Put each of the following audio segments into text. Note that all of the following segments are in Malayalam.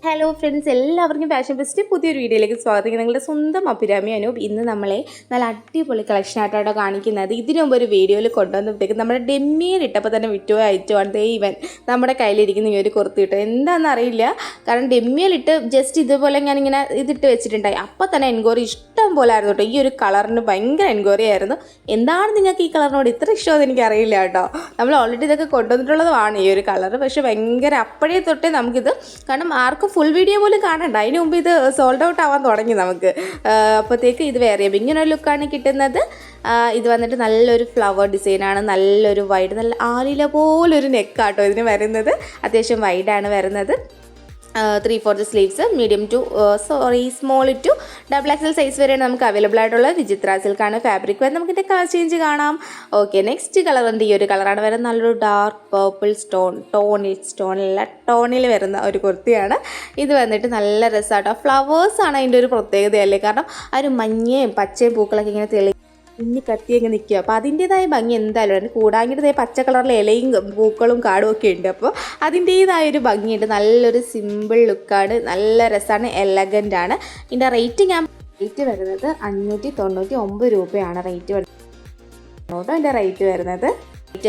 ഹലോ ഫ്രണ്ട്സ്, എല്ലാവർക്കും ഫാഷൻ ഫെസ്റ്റ് പുതിയൊരു വീഡിയോയിലേക്ക് സ്വാഗതം. നിങ്ങളുടെ സ്വന്തം അഭിരാമി അനൂപ് ഇന്ന് നമ്മളെ നല്ല അടിപൊളി കളക്ഷൻ ആയിട്ടോ കാണിക്കുന്നത്. ഇതിനു മുമ്പ് ഒരു വീഡിയോയിൽ കൊണ്ടുവന്നപ്പോഴത്തേക്ക് നമ്മുടെ ഡെമ്മിയിൽ ഇട്ടപ്പോൾ തന്നെ വിറ്റുപോയ ഐറ്റമാണ് ദൈവൻ നമ്മുടെ കയ്യിലിരിക്കുന്ന ഈ ഒരു കുർത്തി ഇട്ടോ. എന്താണെന്ന് അറിയില്ല, കാരണം ഡെമ്മിയിലിട്ട് ജസ്റ്റ് ഇതുപോലെ ഞാനിങ്ങനെ ഇതിട്ട് വെച്ചിട്ടുണ്ടായി. അപ്പോൾ തന്നെ എൻക്വയറി ഇഷ്ടം പോലെ ആയിരുന്നു കേട്ടോ. ഈ ഒരു കളറിന് ഭയങ്കര എൻക്വയറി ആയിരുന്നു. എന്താണ് നിങ്ങൾക്ക് ഈ കളറിനോട് ഇത്ര ഇഷ്ടമെന്ന് എനിക്കറിയില്ല കേട്ടോ. നമ്മൾ ഓൾറെഡി ഇതൊക്കെ കൊണ്ടുവന്നിട്ടുള്ളതാണ് ഈ ഒരു കളർ. പക്ഷേ ഭയങ്കര അപ്പോഴേ തൊട്ടേ നമുക്കിത്, കാരണം ആർക്കും ഫുൾ വീഡിയോ പോലും കാണണ്ട, അതിന് മുമ്പ് ഇത് സോൾഡ് ഔട്ട് ആവാൻ തുടങ്ങി നമുക്ക്. അപ്പോഴത്തേക്ക് ഇത് വേറെ ഇങ്ങനൊരു ലുക്കാണ് കിട്ടുന്നത്. ഇത് വന്നിട്ട് നല്ലൊരു ഫ്ലവർ ഡിസൈനാണ്, നല്ലൊരു വൈഡ്, നല്ല ആലില പോലൊരു നെക്കാട്ടോ ഇതിന് വരുന്നത്. അത്യാവശ്യം വൈഡാണ് വരുന്നത്. 3/4 sleeves, medium to small to XXL size വരെയാണ് നമുക്ക് അവൈലബിൾ ആയിട്ടുള്ളത്. വിചിത്ര സിൽക്കാണ് ഫാബ്രിക് വരുന്നത്. നമുക്ക് ഇതിൻ്റെ കളർ ചേഞ്ച് കാണാം. ഓക്കെ, നെക്സ്റ്റ് കളർ ഉണ്ട്, ഈ ഒരു കളറാണ് വരുന്നത്. നല്ലൊരു ഡാർക്ക് പേർപ്പിൾ ടോണിൽ വരുന്ന ഒരു കുർത്തിയാണ്. ഇത് വന്നിട്ട് നല്ല രസമാട്ടോ. ഫ്ലവേഴ്സാണ് അതിൻ്റെ ഒരു പ്രത്യേകതയല്ലേ, കാരണം ആ ഒരു മഞ്ഞയും പച്ചയും പൂക്കളൊക്കെ ഇങ്ങനെ ഇനി കത്തിയൊക്കെ നിൽക്കുക. അപ്പോൾ അതിൻ്റേതായ ഭംഗി എന്തായാലും ഉണ്ട്. കൂടാങ്കിട്ട് പച്ച കളറിലെ ഇലയും പൂക്കളും കാടും ഒക്കെ ഉണ്ട്. അപ്പോൾ അതിൻ്റേതായൊരു ഭംഗിയുണ്ട്. നല്ലൊരു സിമ്പിൾ ലുക്കാണ്, നല്ല രസമാണ്, എലഗൻ്റാണ്. ഇതിൻ്റെ റേറ്റ് വരുന്നത് 599 രൂപയാണ് റേറ്റ് വരുന്നത്. അതിൻ്റെ റേറ്റ്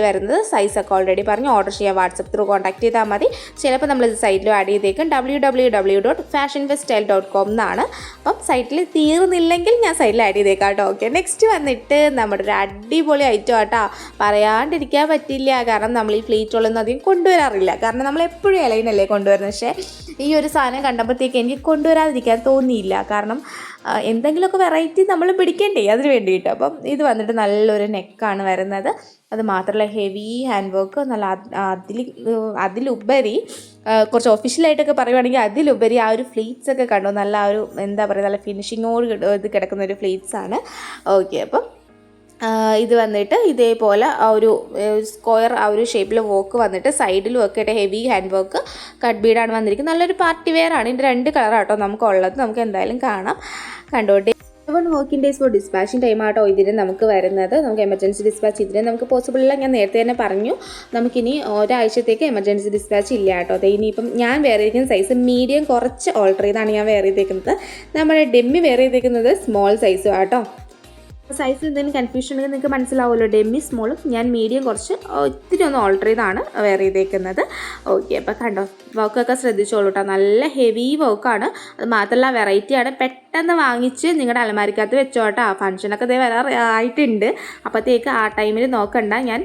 വരുന്നത് സൈസൊക്കെ ഓൾറെഡി പറഞ്ഞു. ഓർഡർ ചെയ്യാൻ വാട്സപ്പ് ത്രൂ കോൺടാക്ട് ചെയ്താൽ മതി. ചിലപ്പോൾ നമ്മളിത് സൈറ്റിലും ആഡ് ചെയ്തേക്കും. www.fashionfeststyle.com എന്നാണ്. അപ്പം സൈറ്റിൽ തീർന്നില്ലെങ്കിൽ ഞാൻ സൈറ്റിൽ ആഡ് ചെയ്തേക്കാം കേട്ടോ. ഓക്കെ, നെക്സ്റ്റ് വന്നിട്ട് നമ്മുടെ ഒരു അടിപൊളി ഐറ്റം ആട്ടോ. പറയാണ്ടിരിക്കാൻ പറ്റില്ല, കാരണം നമ്മൾ ഈ ഫ്ലീറ്റുകളൊന്നും അധികം കൊണ്ടുവരാറില്ല. കാരണം നമ്മൾ എപ്പോഴും ഇലയിനല്ലേ കൊണ്ടുവരുന്നത്. പക്ഷേ ഈ ഒരു സാധനം കണ്ടപ്പോഴത്തേക്ക് എനിക്ക് കൊണ്ടുവരാതിരിക്കാൻ തോന്നിയില്ല, കാരണം എന്തെങ്കിലുമൊക്കെ വെറൈറ്റി നമ്മൾ പിടിക്കണ്ടേ അതിന് വേണ്ടിയിട്ട്. അപ്പം ഇത് വന്നിട്ട് നല്ലൊരു നെക്കാണ് വരുന്നത്. അത് മാത്രമല്ല ഹെവി ഹാൻഡ് വർക്ക്, നല്ല അതിലുപരി കുറച്ച് ഒഫീഷ്യലായിട്ടൊക്കെ പറയുവാണെങ്കിൽ അതിലുപരി ആ ഒരു ഫ്ലീറ്റ്സ് ഒക്കെ കണ്ടോ, നല്ല ഒരു എന്താ പറയുക, നല്ല ഫിനിഷിങ്ങോട് ഇത് കിടക്കുന്ന ഒരു ഫ്ലീറ്റ്സാണ്. ഓക്കെ, അപ്പം ഇത് വന്നിട്ട് ഇതേപോലെ ആ ഒരു സ്ക്വയർ ആ ഒരു ഷേപ്പിൽ വർക്ക് വന്നിട്ട് സൈഡിലും ഒക്കെ ആയിട്ട് ഹെവി ഹാൻഡ് വർക്ക് കട്ട് ബീഡാണ് വന്നിരിക്കുന്നത്. നല്ലൊരു പാർട്ടി വെയർ ആണ്. ഇതിൻ്റെ 2 കളറാട്ടോ നമുക്കുള്ളത്. നമുക്ക് എന്തായാലും കാണാം, കണ്ടോട്ടെ. 7 working days for dispatching time ആട്ടോ ഇതിന് നമുക്ക് വരുന്നത്. നമുക്ക് എമർജൻസി ഡിസ്പാച്ച് ഇതിന് നമുക്ക് പോസിബിൾ ഇല്ല. ഞാൻ നേരത്തെ തന്നെ പറഞ്ഞു, നമുക്കിനി ഒരാഴ്ചത്തേക്ക് എമർജൻസി ഡിസ്പാച്ച് ഇല്ല കേട്ടോ. അത് ഇനിയിപ്പം ഞാൻ വേറെ ഇരിക്കുന്ന സൈസ് മീഡിയം കുറച്ച് ഓൾട്ടർ ചെയ്താണ് ഞാൻ വേറെ ചെയ്തേക്കുന്നത്. നമ്മുടെ ഡെമ്മി വേറെ ചെയ്തേക്കുന്നത് സ്മോൾ സൈസും ആട്ടോ. സൈസിൽ എന്തെങ്കിലും കൺഫ്യൂഷൻ ഉണ്ടെങ്കിൽ നിങ്ങൾക്ക് മനസ്സിലാവുമല്ലോ. ഡെമ്മി സ്മോളും ഞാൻ മീഡിയം കുറച്ച് ഒത്തിരി ഒന്ന് ഓൾട്ടർ ചെയ്താണ് വെയർ ചെയ്തേക്കുന്നത്. ഓക്കെ, അപ്പോൾ കണ്ടോ, വർക്കൊക്കെ ശ്രദ്ധിച്ചോളൂ കേട്ടോ. നല്ല ഹെവി വർക്കാണ്. അത് മാത്രമല്ല വെറൈറ്റിയാണ്. പെട്ടെന്ന് വാങ്ങിച്ച് നിങ്ങളുടെ അലമാരിക്കകത്ത് വെച്ചോട്ടോ. ഫംഗ്ഷനൊക്കെ ഇതേ ആയിട്ടുണ്ട്. അപ്പോഴത്തേക്ക് ആ ടൈമിൽ നോക്കണ്ട ഞാൻ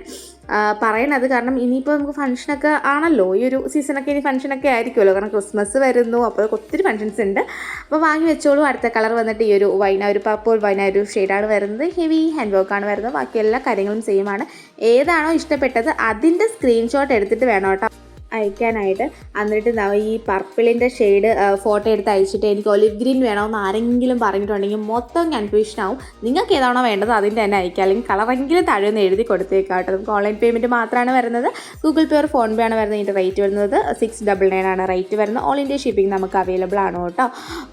പറയണത്, കാരണം ഇനിയിപ്പോൾ നമുക്ക് ഫംഗ്ഷനൊക്കെ ആണല്ലോ, ഈ ഒരു സീസണൊക്കെ ഇനി ഫംഗ്ഷനൊക്കെ ആയിരിക്കുമല്ലോ, കാരണം ക്രിസ്മസ് വരുന്നു. അപ്പോൾ ഒത്തിരി ഫംഗ്ഷൻസ് ഉണ്ട്. അപ്പോൾ വാങ്ങി വെച്ചോളൂ. അടുത്ത കളർ വന്നിട്ട് ഈ ഒരു ഒരു പർപ്പിൾ ഒരു ഷെയ്ഡാണ് വരുന്നത്. ഹെവി ഹാൻഡ് വർക്കാണ് വരുന്നത്. ബാക്കി എല്ലാ കാര്യങ്ങളും സെയിമാണ്. ഏതാണോ ഇഷ്ടപ്പെട്ടത് അതിൻ്റെ സ്ക്രീൻഷോട്ട് എടുത്തിട്ട് വേണം കേട്ടോ അയക്കാനായിട്ട്. എന്നിട്ട് ഈ പർപ്പിളിൻ്റെ ഷെയ്ഡ് ഫോട്ടോ എടുത്ത് അയച്ചിട്ട് എനിക്ക് ഒലിവ് ഗ്രീൻ വേണമെന്ന് ആരെങ്കിലും പറഞ്ഞിട്ടുണ്ടെങ്കിൽ മൊത്തം കൺഫ്യൂഷനാവും. നിങ്ങൾക്ക് ഏതാണോ വേണ്ടത് അതിൻ്റെ തന്നെ അയക്കുക, അല്ലെങ്കിൽ കളറെങ്കിലും താഴെ ഒന്ന് എഴുതി കൊടുത്തേക്കാം കേട്ടോ. നമുക്ക് ഓൺലൈൻ പേയ്മെൻറ്റ് മാത്രമാണ് വരുന്നത്. ഗൂഗിൾ പേ ഓർ ഫോൺ പേ ആണ് വരുന്നത്. ഇതിൻ്റെ റേറ്റ് വരുന്നത് 699 ആണ് റേറ്റ് വരുന്നത്. ഓൾ ഇന്ത്യ ഷിപ്പിംഗ് നമുക്ക് അവൈലബിൾ ആണ് കേട്ടോ.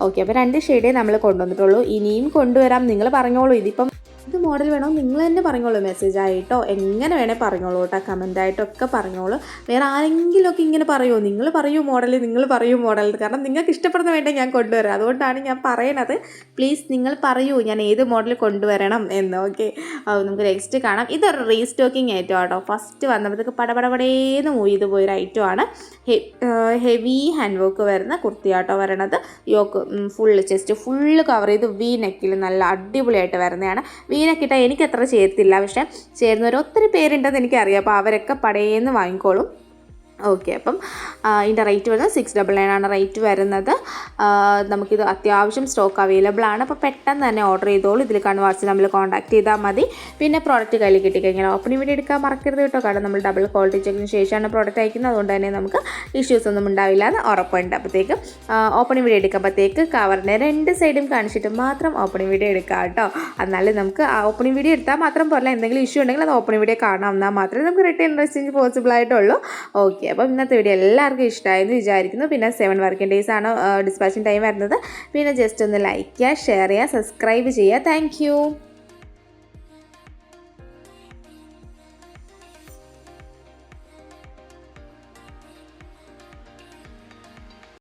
ഓക്കെ, അപ്പോൾ 2 ഷെയ്ഡേ നമ്മൾ കൊണ്ടുവന്നിട്ടുള്ളൂ. ഇനിയും കൊണ്ടുവരാം, നിങ്ങൾ പറഞ്ഞോളൂ. ഇതിപ്പം ഇത് മോഡൽ വേണോ നിങ്ങൾ തന്നെ പറഞ്ഞോളൂ, മെസ്സേജായിട്ടോ എങ്ങനെ വേണേൽ പറഞ്ഞോളൂ കേട്ടോ, കമൻറ്റായിട്ടൊക്കെ പറഞ്ഞോളൂ. വേറെ ആരെങ്കിലുമൊക്കെ ഇങ്ങനെ പറയുമോ, നിങ്ങൾ പറയൂ മോഡൽ, കാരണം നിങ്ങൾക്ക് ഇഷ്ടപ്പെടുന്ന വേണ്ടേ ഞാൻ കൊണ്ടുവരാം. അതുകൊണ്ടാണ് ഞാൻ പറയണത്. പ്ലീസ് നിങ്ങൾ പറയൂ ഞാൻ ഏത് മോഡൽ കൊണ്ടുവരണം എന്ന്. ഓക്കെ, നമുക്ക് നെക്സ്റ്റ് കാണാം. ഇതൊരു റീസ്റ്റോക്കിംഗ് ഐറ്റം ആട്ടോ. ഫസ്റ്റ് വന്നപ്പോഴത്തേക്ക് പടപടപടേന്ന് മൂവ് ചെയ്ത് പോയൊരു ഐറ്റമാണ്. ഹെവി ഹാൻഡ് വർക്ക് വരുന്ന കുർത്തിയാട്ടോ വരണത്. യോക്ക് ചെസ്റ്റ് ഫുള്ള് കവർ ചെയ്ത് വി നെക്കിൽ നല്ല അടിപൊളിയായിട്ട് വരുന്നതാണ്. വീനൊക്കെ എനിക്ക് അത്ര ചേർത്തില്ല, പക്ഷേ ചേരുന്നവർ ഒത്തിരി പേരുണ്ടെന്ന് എനിക്കറിയാം. അപ്പോൾ അവരൊക്കെ പടയേന്ന് വാങ്ങിക്കോളും. ഓക്കെ, അപ്പം ഇതിൻ്റെ റേറ്റ് വരുന്നത് 699 ആണ് റേറ്റ് വരുന്നത്. നമുക്കിത് അത്യാവശ്യം സ്റ്റോക്ക് അവൈലബിൾ ആണ്. അപ്പോൾ പെട്ടെന്ന് തന്നെ ഓർഡർ ചെയ്തോളൂ. ഇതിൽ കാണുന്ന വാട്സ്ആപ്പ് നമ്മൾ കോൺടാക്ട് ചെയ്താൽ മതി. പിന്നെ പ്രോഡക്റ്റ് കയ്യിൽ കിട്ടിക്കഴിഞ്ഞാൽ ഓപ്പണിംഗ് വീഡിയോ എടുക്കാൻ മറക്കരുത് കേട്ടോ, കാരണം നമ്മൾ ഡബിൾ ക്വാളിറ്റി ചെക്കിന് ശേഷമാണ് പ്രോഡക്റ്റ് അയക്കുന്നത്. അതുകൊണ്ട് തന്നെ നമുക്ക് ഇഷ്യൂസ് ഒന്നും ഉണ്ടാവില്ല എന്ന് ഉറപ്പുണ്ട്. അപ്പോഴത്തേക്ക് ഓപ്പണിംഗ് വീഡിയോ എടുക്കുമ്പോഴത്തേക്ക് കവറിൻ്റെ 2 സൈഡും കാണിച്ചിട്ട് മാത്രം ഓപ്പണിംഗ് വീഡിയോ എടുക്കാം കേട്ടോ. എന്നാലും നമുക്ക് ആ ഓപ്പണിംഗ് വീഡിയോ എടുത്താൽ മാത്രം പോരല്ല, എന്തെങ്കിലും ഇഷ്യൂ ഉണ്ടെങ്കിൽ അത് ഓപ്പണിംഗ് വീഡിയോ കാണാം. എന്നാൽ മാത്രമേ നമുക്ക് റിട്ടേൺ എക്സ്ചേഞ്ച് പോസിബിൾ ആയിട്ടുള്ളൂ. ഓക്കെ, അപ്പം ഇന്നത്തെ വീഡിയോ എല്ലാവർക്കും ഇഷ്ടമായെന്ന് വിചാരിക്കുന്നു. പിന്നെ 7 വർക്കിംഗ് ഡേയ്സ് ആണ് ഡിസ്പാച്ചിങ് ടൈം വരുന്നത്. പിന്നെ ജസ്റ്റ് ഒന്ന് ലൈക്ക് ചെയ്യുക, ഷെയർ ചെയ്യുക, സബ്സ്ക്രൈബ് ചെയ്യുക. താങ്ക്